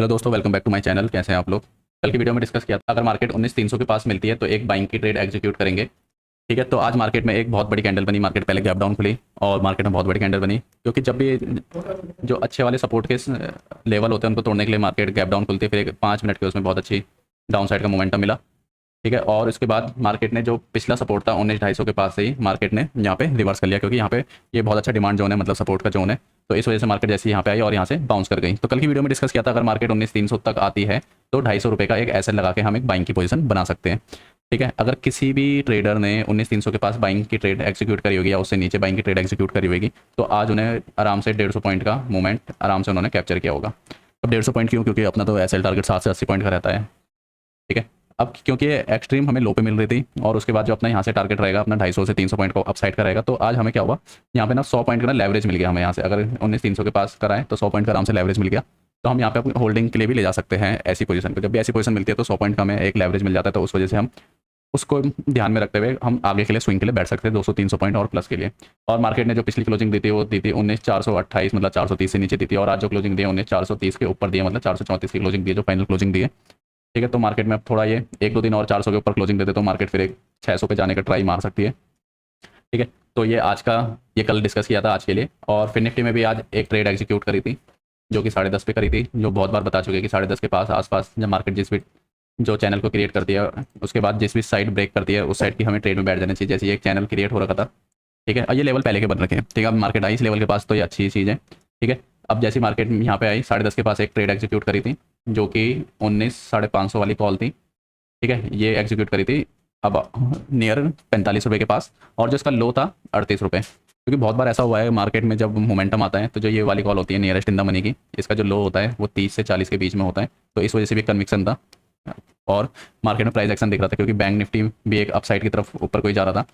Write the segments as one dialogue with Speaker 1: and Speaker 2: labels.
Speaker 1: Hello दोस्तों, welcome back to my channel. कैसे हैं आप लोग? कल की वीडियो में डिस्कस किया था अगर मार्केट 19,300 के पास मिलती है तो एक बाइंग की ट्रेड एग्जीक्यूट करेंगे। ठीक है, तो आज मार्केट में एक बहुत बड़ी कैंडल बनी। मार्केट पहले गैप डाउन खुली और मार्केट में बहुत बड़ी कैंडल बनी, क्योंकि जब भी जो अच्छे वाले सपोर्ट के लेवल होते हैं उनको तोड़ने के लिए मार्केट गैप डाउन खुलती है। फिर एक 5 मिनट के उसमें बहुत अच्छी डाउन साइड का मोमेंटम मिला। ठीक है, और उसके बाद मार्केट ने जो पिछला सपोर्ट था 19,250 के पास से ही मार्केट ने यहाँ पे रिवर्स कर लिया, क्योंकि यहाँ पे ये बहुत अच्छा डिमांड जोन है, मतलब सपोर्ट का जोन है। तो इस वजह से मार्केट जैसे यहाँ पे आई और यहाँ से बाउंस कर गई। तो कल की वीडियो में डिस्कस किया था अगर मार्केट 19,300 तक आती है तो 250 का एक एसेट लगा के हम एक बाइंग की पोजीशन बना सकते हैं। ठीक है, अगर किसी भी ट्रेडर ने 19,300 के पास बाइंग की ट्रेड एग्जीक्यूट करी होगी या उससे नीचे बाइंग की ट्रेड एग्जीक्यूट करी होगी तो आज उन्हें आराम से 150 पॉइंट का मूवमेंट आराम से उन्होंने कैप्चर किया होगा। अब 150 पॉइंट क्यों? क्योंकि अपना तो एसएल टारगेट 7 से 80 पॉइंट का रहता है। ठीक है, अब क्योंकि एक्सट्रीम हमें लो पे मिल रही थी और उसके बाद जो अपना यहाँ से टारगेट रहेगा अपना 250 से 300 पॉइंट का अपसाइड का रहेगा, तो आज हमें क्या हुआ, यहाँ पे ना 100 पॉइंट का ना लेवरेज मिल गया हमें। यहाँ से अगर 19,300 के पास कराएं तो 100 पॉइंट का आराम से लेवरेज मिल गया। तो हम यहाँ पे अपनी होल्डिंग के लिए भी ले जा सकते हैं ऐसी पोजीशन को। जब भी ऐसी पोजीशन मिलती है तो 100 पॉइंट का हमें एक लेवरेज मिल जाता है, तो उस वजह से हम उसको ध्यान में रखते हुए हम आगे के लिए स्विंग के लिए बैठ सकते हैं 200-300 पॉइंट और प्लस के लिए। और मार्केट ने जो पिछली क्लोजिंग दी थी वो दी थी 19,428, मतलब 430 से नीचे दी थी, और आज जो क्लोजिंग दी है 19,430 के ऊपर दी है, मतलब 434 की क्लोजिंग दी है जो फाइनल क्लोजिंग दी है। ठीक है, तो मार्केट में अब थोड़ा ये 1-2 दिन और 400 के ऊपर क्लोजिंग देते तो मार्केट फिर एक 600 पे जाने का ट्राई मार सकती है। ठीक है, तो ये आज का, ये कल डिस्कस किया था आज के लिए। और फिर निफ्टी में भी आज एक ट्रेड एग्जीक्यूट करी थी जो कि 10:30 पे करी थी, जो बहुत बार बता चुके हैं कि 10:30 के पास आसपास जब मार्केट जिस भी जो चैनल को क्रिएट करती है उसके बाद जिस भी साइड ब्रेक करती है उस साइड की हमें ट्रेड में बैठ जाना चाहिए। जैसे ये एक चैनल क्रिएट हो रखा था। ठीक है, और ये लेवल पहले के बन रखे हैं। ठीक है, अब मार्केट आई इस लेवल के पास तो ये अच्छी चीज़ है। ठीक है, अब जैसी मार्केट यहाँ पे आई 10:30 के पास एक ट्रेड एग्जीक्यूट करी थी जो कि 19,550 वाली कॉल थी। ठीक है, ये एग्जीक्यूट करी थी अब नियर 45 रुपये के पास, और जो इसका लो था 38 रुपये। क्योंकि बहुत बार ऐसा हुआ है मार्केट में जब मोमेंटम आता है तो जो ये वाली कॉल होती है नियरेस्ट इन द मनी की, इसका जो लो होता है वो 30 से 40 के बीच में होता है। तो इस वजह से भी कन्विक्शन था और मार्केट में प्राइस एक्शन दिख रहा था, क्योंकि बैंक निफ्टी भी एक अपसाइड की तरफ ऊपर कोई जा रहा था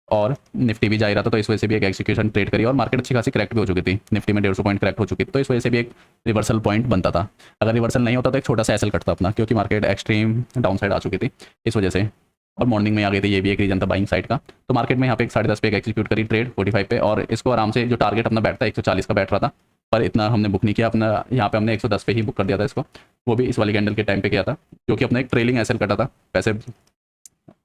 Speaker 1: और निफ्टी भी जा रहा था। तो इस वजह से भी एक एग्जीक्यूशन ट्रेड करी और मार्केट अच्छी खासी करेक्ट भी हो चुकी थी। निफ्टी में 150 पॉइंट करेक्ट हो चुकी थी, तो इस वजह से भी एक रिवर्सल पॉइंट बनता था। अगर रिवर्सल नहीं होता तो एक छोटा सा एसएल कटता अपना, क्योंकि मार्केट एक्सट्रीम डाउन साइड आ चुकी थी इस वजह से, और मॉर्निंग में आ गई थी। ये भी एक रीजन था बाइंग साइड का। तो मार्केट में यहाँ पे एक 10:30 पे एक एग्जीक्यूट करी ट्रेड 45 पे, और इसको आराम से जो टारगेट अपना बैठता है 140 का बैठ रहा था, पर इतना हमने बुक नहीं किया अपना। यहाँ पे हमने 110 पे ही बुक कर दिया था इसको, वो भी इस वाली कैंडल के टाइम पे किया था, क्योंकि अपना एक ट्रेलिंग एसएल कटा था पैसे।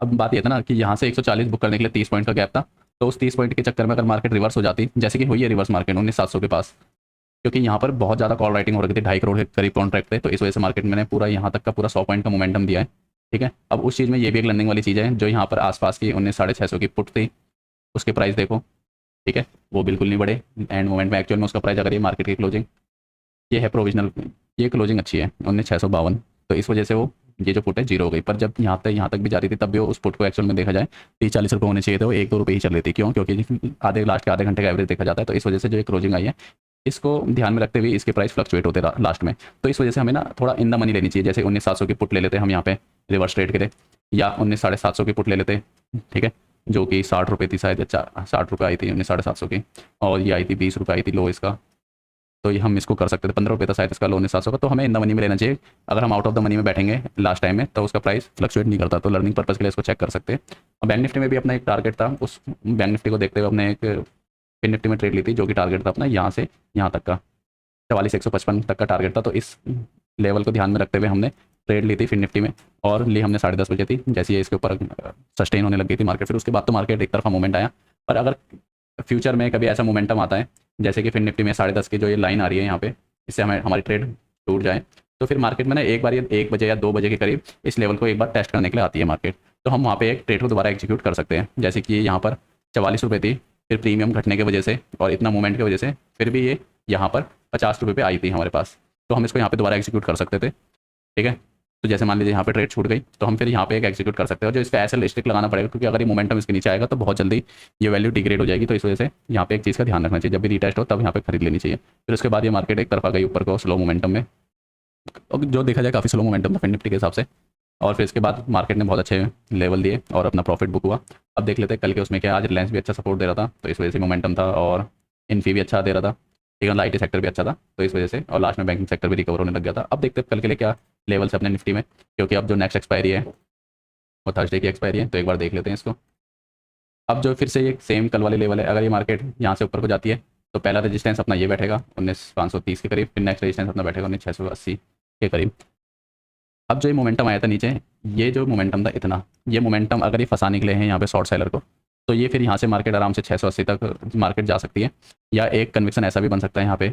Speaker 1: अब बात ये था ना कि यहाँ से 140 बुक करने के लिए 30 पॉइंट का गैप था, तो उस 30 पॉइंट के चक्कर में अगर मार्केट रिवर्स हो जाती, जैसे कि हुई है रिवर्स मार्केट 19,700 के पास, क्योंकि यहाँ पर बहुत ज़्यादा कॉल राइटिंग हो रही थी, 2.5 करोड़ के करीब कॉन्ट्रैक्ट थे, तो इस वजह से मार्केट मैंने पूरा यहाँ तक का पूरा 100 पॉइंट का मोमेंटम दिया है। ठीक है, अब उस चीज़ में ये भी एक लर्निंग वाली चीज़ है। जो यहाँ पर आसपास की 19,650 की पुट थी उसके प्राइस देखो। ठीक है, वो बिल्कुल नहीं बढ़े एंड मोमेंट में। एक्चुअल में उसका प्राइस अगर ये मार्केट की क्लोजिंग ये है प्रोविजनल, ये क्लोजिंग अच्छी है 19,652, तो इस वजह से वो ये जो पुट है जीरो हो गई। पर जब यहाँ तक भी जा रही थी तब भी उस पुट को एक्चुअल में देखा जाए 30-40 रुपये होने चाहिए थे, वो 1-2 रुपये ही चल रही थी। क्यों? क्योंकि लास्ट के आधे घंटे का एवरेज देखा जाता है, तो इस वजह से जो एक क्लोजिंग आई है इसको ध्यान में रखते हुए इसके प्राइस फ्लक्चुएट होते लास्ट में। तो इस वजह से हमें ना थोड़ा इन द मनी लेनी चाहिए। जैसे 19,700 की पुट ले लेते हम यहाँ पे रिवर्स ट्रेड के लिए, या 19,750 की पुट ले लेते। ठीक है, जो कि 60 रुपये थी शायद, 60 रुपये आई थी 19,750 की, और ये आई थी 20 रुपये आई थी लो इसका। तो ये हम इसको कर सकते थे, 15 रुपये था शायद इसका लो 19,700 का। तो हमें इन द मनी में लेना चाहिए। अगर हम आउट ऑफ द मनी में बैठेंगे लास्ट टाइम में तो उसका प्राइस फ्लक्चुएट नहीं करता, तो लर्निंग पर्पज़ के लिए इसको चेक कर सकते हैं। और बैंक निफ्टी में भी अपना एक टारगेट था, उस बैंक निफ्टी को देखते हुए अपने एक फिन निफ्टी में ट्रेड ली थी, जो कि टारगेट था अपना यहाँ से यहाँ तक का 44,155 तक का टारगेट था। तो इस लेवल को ध्यान में रखते हुए हमने ट्रेड ली थी फिन निफ्टी में, और ली हमने 10:30 बजे थी। जैसे ये इसके ऊपर सस्टेन होने लग गई थी मार्केट, फिर उसके बाद तो मार्केट एक तरफा मूवमेंट आया। पर अगर फ्यूचर में कभी ऐसा मोमेंटम आता है जैसे कि फिन निफ्टी में 10:30 की जो ये लाइन आ रही है यहाँ पे, इससे हमें हमारी ट्रेड टूट जाए, तो फिर मार्केट में ना एक बार ये 1 बजे या 2 बजे के करीब इस लेवल को एक बार टेस्ट करने के लिए आती है मार्केट। तो हम वहाँ पे एक ट्रेड को दोबारा एग्जीक्यूट कर सकते हैं। जैसे कि यहाँ पर 44 रुपये थी, फिर प्रीमियम घटने की वजह से और इतना मूवमेंट की वजह से फिर भी ये यहाँ पर 50 रुपये पे आई थी हमारे पास, तो हम इसको यहाँ पे दोबारा एग्जीक्यूट कर सकते थे। ठीक है, तो जैसे मान लीजिए यहाँ पे ट्रेड छूट गई तो हम फिर यहाँ पे एक एग्जीक्यूट कर सकते हैं। और जो इसका एसएल स्टिक लगाना पड़ेगा, क्योंकि अगर ये मोमेंटम इसके नीचे आएगा तो बहुत जल्दी ये वैल्यू डिग्रेड हो जाएगी। तो इस वजह से यहाँ पे एक चीज़ का ध्यान रखना चाहिए, जब भी रीटेस्ट हो तब यहाँ पे खरीद लेनी चाहिए। फिर उसके बाद ये मार्केट एक तरफा गई ऊपर को स्लो मोमेंटम में, जो देखा जाए काफ़ी स्लो मोमेंटम था फिन निफ्टी के हिसाब से। और फिर इसके बाद मार्केट ने बहुत अच्छे लेवल दिए और अपना प्रॉफिट बुक हुआ। अब देख लेते हैं कल के उसमें क्या। आज रिलायंस भी अच्छा सपोर्ट दे रहा था, तो इस वजह से मोमेंटम था, और इन्फी भी अच्छा दे रहा था। ठीक है, आईटी सेक्टर भी अच्छा था, तो इस वजह से, और लास्ट में बैंकिंग सेक्टर भी रिकवर होने लग गया था। अब देखते हैं कल के लिए क्या लेवल से अपने निफ्टी में, क्योंकि अब जो नेक्स्ट एक्सपायरी है वो थर्सडे की एक्सपायरी है, तो एक बार देख लेते हैं इसको। अब जो फिर से ये सेम कल वाले लेवल है, अगर ये मार्केट यहाँ से ऊपर को जाती है तो पहला रेजिस्टेंस अपना ये बैठेगा 19,530 के करीब, फिर नेक्स्ट रेजिस्टेंस अपना बैठेगा 19,680। के करीब। अब जो ये मोमेंटम आया था नीचे, ये जो मोमेंटम था इतना, ये मोमेंटम अगर ये फंसाने के लिए है यहाँ पे शॉर्ट सेलर को, तो ये फिर यहाँ से मार्केट आराम से 680 तक मार्केट जा सकती है। या एक कन्विक्शन ऐसा भी बन सकता है यहाँ पे,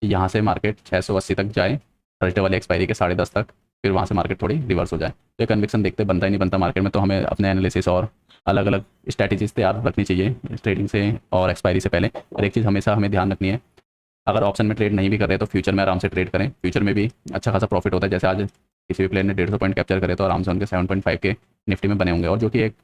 Speaker 1: यहाँ से मार्केट 680 तक जाए थर्सडे वाली एक्सपायरी के 10:30 तक, फिर वहाँ से मार्केट थोड़ी रिवर्स हो जाए। तो ये कन्विक्शन देखते बनता ही नहीं बनता मार्केट में, तो हमें अपने एनालिसिस और अलग अलग स्ट्रैटेजीज तैयार रखनी चाहिए ट्रेडिंग से और एक्सपायरी से पहले। और एक चीज़ हमेशा हमें ध्यान रखनी है, अगर ऑप्शन में ट्रेड नहीं भी कर रहे तो फ्यूचर में आराम से ट्रेड करें। फ्यूचर में भी अच्छा खासा प्रॉफिट होता है। जैसे आज किसी भी प्लेयर ने 150 पॉइंट कैप्चर करे तो आराम से उनके 7.5 के निफ्टी में बने होंगे, और जो कि एक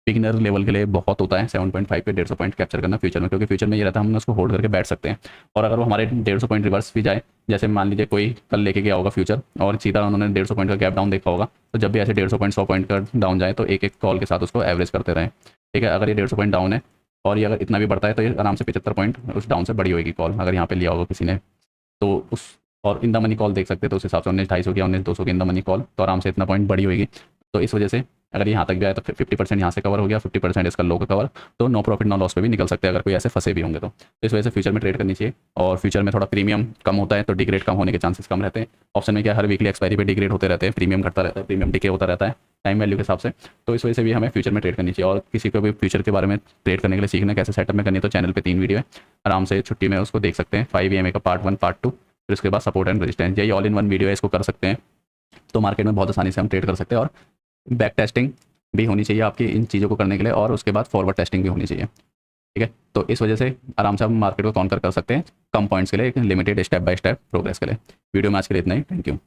Speaker 1: बिगिनर लेवल के लिए बहुत होता है 7.5 पे 150 पॉइंट कैप्चर करना फ्यूचर में, क्योंकि फ्यूचर में ये रहता है हम उसको होल्ड करके बैठ सकते हैं। और अगर वो हमारे 150 पॉइंट रिवर्स भी जाए, जैसे मान लीजिए कोई कल लेके गया होगा फ्यूचर और सीधा उन्होंने 150 पॉइंट का गैप डाउन देखा होगा, तो जब भी ऐसे 150 पॉइंट 100 पॉइंट का डाउन जाए तो एक एक कॉल के साथ उसको एवरेज करते रहें। ठीक है, अगर ये 150 पॉइंट डाउन है और ये अगर इतना भी बढ़ता है तो ये आराम से 75 पॉइंट उस डाउन से बड़ी होगी कॉल, अगर यहाँ पे लिया होगा किसी ने तो उस। और इन द मनी कॉल देख सकते हैं, तो उस हिसाब से 19,250 की 19,200 की इन द मनी कॉल, तो आराम से इतना पॉइंट बड़ी होगी। तो इस वजह से अगर यहाँ तक भी आए तो 50% यहाँ से कवर हो गया, 50% इसका लो का कवर, तो नो प्रॉफिट नो लॉस पे भी निकल सकते हैं अगर कोई ऐसे फंसे भी होंगे तो। इस वजह से फ्यूचर में ट्रेड करनी चाहिए। और फ्यूचर में थोड़ा प्रीमियम कम होता है तो डिग्रेड कम होने के चांसेस कम रहते हैं। ऑप्शन में क्या, हर वीकली एक्सपायरी पे डिग्रेड होते रहते हैं, प्रीमियम घटता रहता है, प्रीमियम डिके होता रहता है टाइम वैल्यू के हिसाब से। तो इस वजह से भी हमें फ्यूचर में ट्रेड करनी चाहिए। और किसी को भी फ्यूचर के बारे में ट्रेड करने के लिए सीखना कैसे सेटअप में करनी है, तो चैनल पर 3 वीडियो है, आराम से छुट्टी में उसको देख सकते हैं। 5 EMA का पार्ट 1 पार्ट 2, फिर उसके बाद सपोर्ट एंड रेजिस्टेंस, यही ऑल इन वन वीडियो है, इसको कर सकते हैं तो मार्केट में बहुत आसानी से हम ट्रेड कर सकते हैं। और बैक टेस्टिंग भी होनी चाहिए आपकी इन चीज़ों को करने के लिए, और उसके बाद फॉरवर्ड टेस्टिंग भी होनी चाहिए। ठीक है, तो इस वजह से आराम से हम मार्केट को काउंटर कर सकते हैं कम पॉइंट्स के लिए, एक limited step by step progress के लिए। वीडियो में आज के लिए इतना ही, थैंक यू।